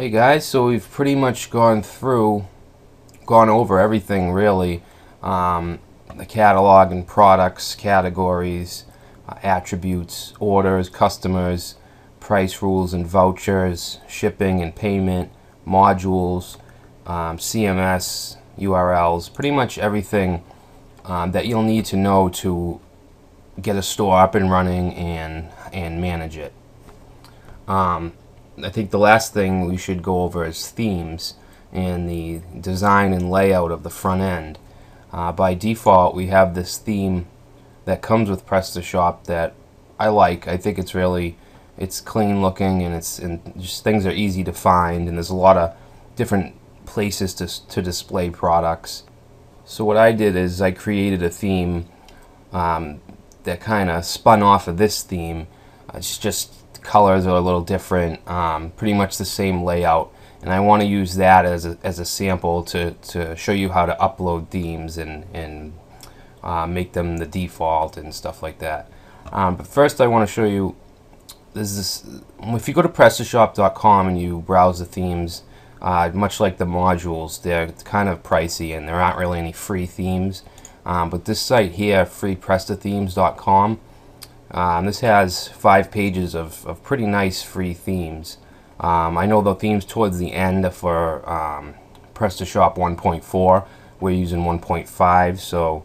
Hey guys, so we've pretty much gone over everything really. The catalog and products, categories, attributes, orders, customers, price rules and vouchers, shipping and payment, modules, CMS, URLs, pretty much everything that you'll need to know to get a store up and running and manage it. I think the last thing we should go over is themes and the design and layout of the front end. By default, we have this theme that comes with PrestaShop that I like. I think it's clean looking, and just things are easy to find, and there's a lot of different places to display products. So what I did is I created a theme that kind of spun off of this theme. It's just colors are a little different, pretty much the same layout, and I want to use that as a sample to show you how to upload themes and make them the default and stuff like that. But first I want to show you if you go to PrestaShop.com and you browse the themes, much like the modules, they're kind of pricey and there aren't really any free themes, but this site here, freeprestathemes.com, this has 5 pages of pretty nice free themes. I know the themes towards the end for PrestaShop 1.4. We're using 1.5, so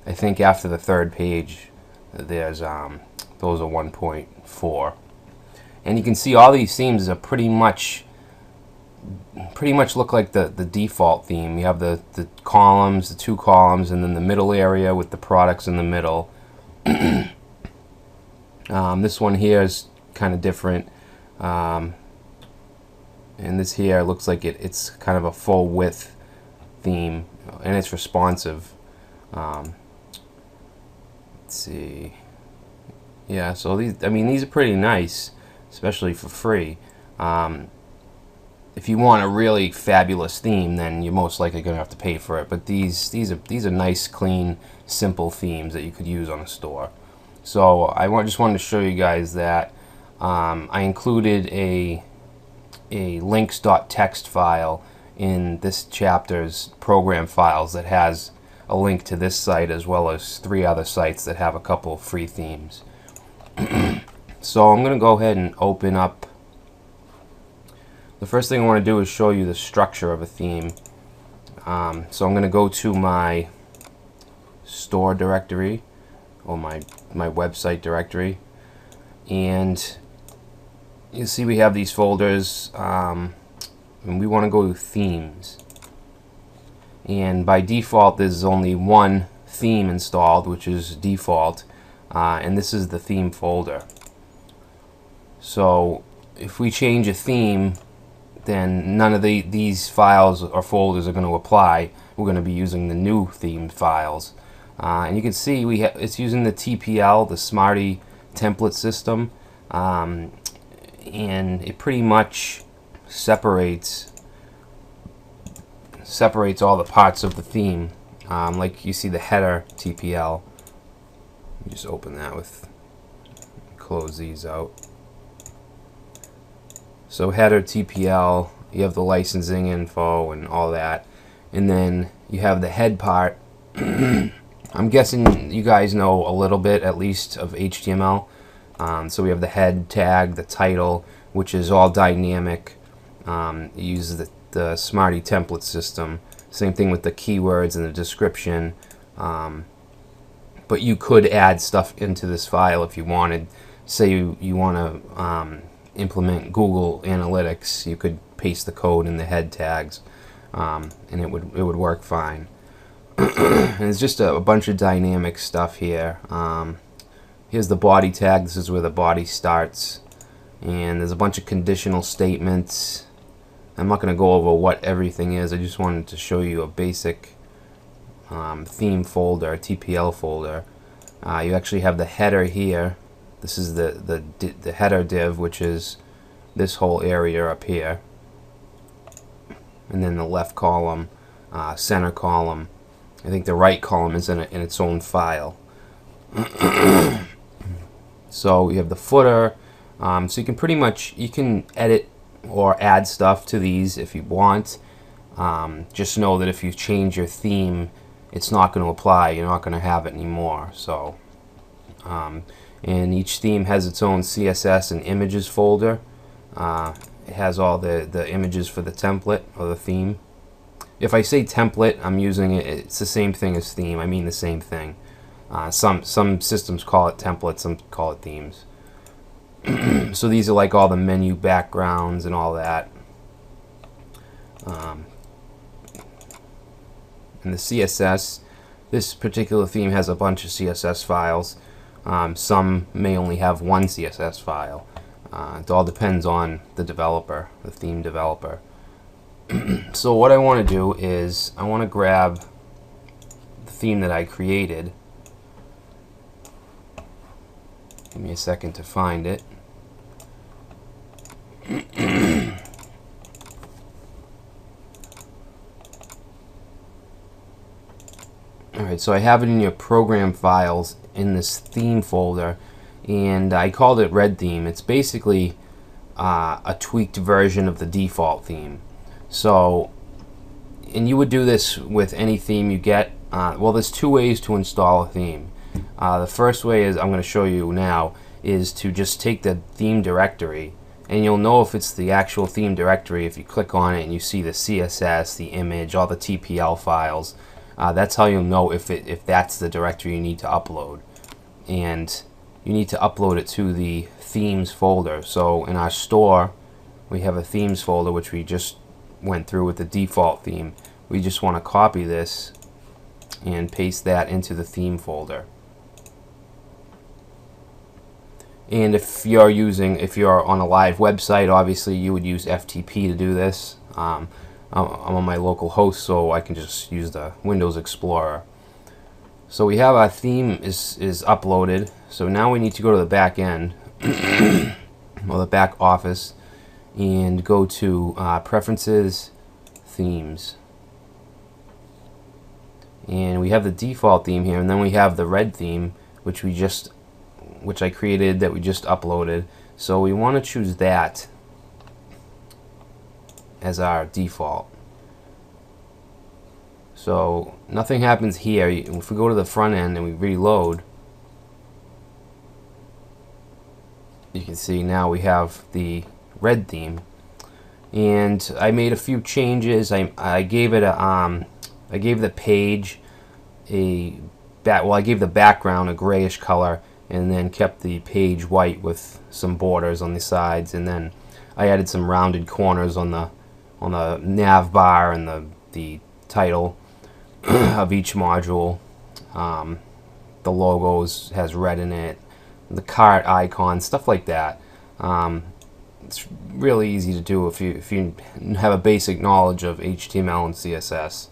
I think after the 3rd page there's those are 1.4. And you can see all these themes are pretty much look like the default theme. You have the columns, the 2 columns, and then the middle area with the products in the middle. This one here is kind of different, and this here looks like it's kind of a full width theme, and it's responsive. Let's see, yeah. So these are pretty nice, especially for free. If you want a really fabulous theme, then you're most likely going to have to pay for it. But these are nice, clean, simple themes that you could use on a store. So I just wanted to show you guys that I included a links.txt file in this chapter's program files that has a link to this site as well as 3 other sites that have a couple of free themes. So I'm going to go ahead and open up. The first thing I want to do is show you the structure of a theme. So I'm going to go to my store directory, or my website directory, and you see we have these folders, and we want to go to themes, and by default there's only one theme installed, which is default, and this is the theme folder. So if we change a theme, then none of these files or folders are going to apply. We're going to be using the new theme files. And you can see it's using the TPL, the Smarty template system, and it pretty much separates all the parts of the theme. Like you see the header TPL. Let me just open that close these out. So header TPL, you have the licensing info and all that, and then you have the head part. I'm guessing you guys know a little bit, at least, of HTML. So we have the head tag, the title, which is all dynamic. It uses the Smarty template system. Same thing with the keywords and the description. But you could add stuff into this file if you wanted. Say you want to implement Google Analytics, you could paste the code in the head tags, and it would work fine. And it's just a bunch of dynamic stuff here. Here's the body tag. This is where the body starts, and there's a bunch of conditional statements. I'm not going to go over what everything is. I just wanted to show you a basic theme folder, TPL folder. You actually have the header here. This is the header div, which is this whole area up here, and then the left column, center column. I think the right column is in its own file. So you have the footer. So you can edit or add stuff to these if you want. Just know that if you change your theme, it's not going to apply. You're not going to have it anymore. So, and each theme has its own CSS and images folder. It has all the images for the template or the theme. If I say template, I'm using it. It's the same thing as theme. I mean the same thing. Some systems call it templates, some call it themes. So these are like all the menu backgrounds and all that. And the CSS, this particular theme has a bunch of CSS files. Some may only have one CSS file. It all depends on the developer, the theme developer. So what I want to do is I want to grab the theme that I created. Give me a second to find it. Alright, so I have it in your program files in this theme folder, and I called it Red Theme. It's basically a tweaked version of the default theme. So, and you would do this with any theme you get. Well, there's two ways to install a theme. The first way is, I'm going to show you now, is to just take the theme directory, and you'll know if it's the actual theme directory if you click on it and you see the CSS, the image, all the TPL files. That's how you'll know if that's the directory you need to upload. And you need to upload it to the themes folder. So in our store, we have a themes folder which we just went through with the default theme. We just want to copy this and paste that into the theme folder. And if you're on a live website, obviously you would use FTP to do this. I'm on my local host, so I can just use the Windows Explorer. So we have our theme is uploaded. So now we need to go to the back end, or the back office, and go to Preferences, Themes. And we have the default theme here, and then we have the red theme, which I created, that we just uploaded. So we want to choose that as our default. So nothing happens here. If we go to the front end and we reload, you can see now we have the red theme. And I made a few changes. I gave it I gave the page I gave the background a grayish color, and then kept the page white with some borders on the sides, and then I added some rounded corners on the nav bar and the title of each module. The logos has red in it, the cart icon, stuff like that. It's really easy to do if you have a basic knowledge of HTML and CSS.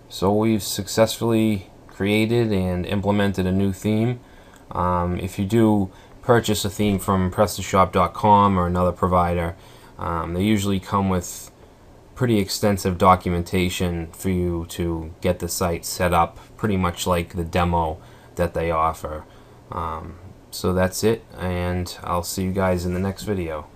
So we've successfully created and implemented a new theme. If you do purchase a theme from PrestaShop.com or another provider, they usually come with pretty extensive documentation for you to get the site set up, pretty much like the demo that they offer. So that's it, and I'll see you guys in the next video.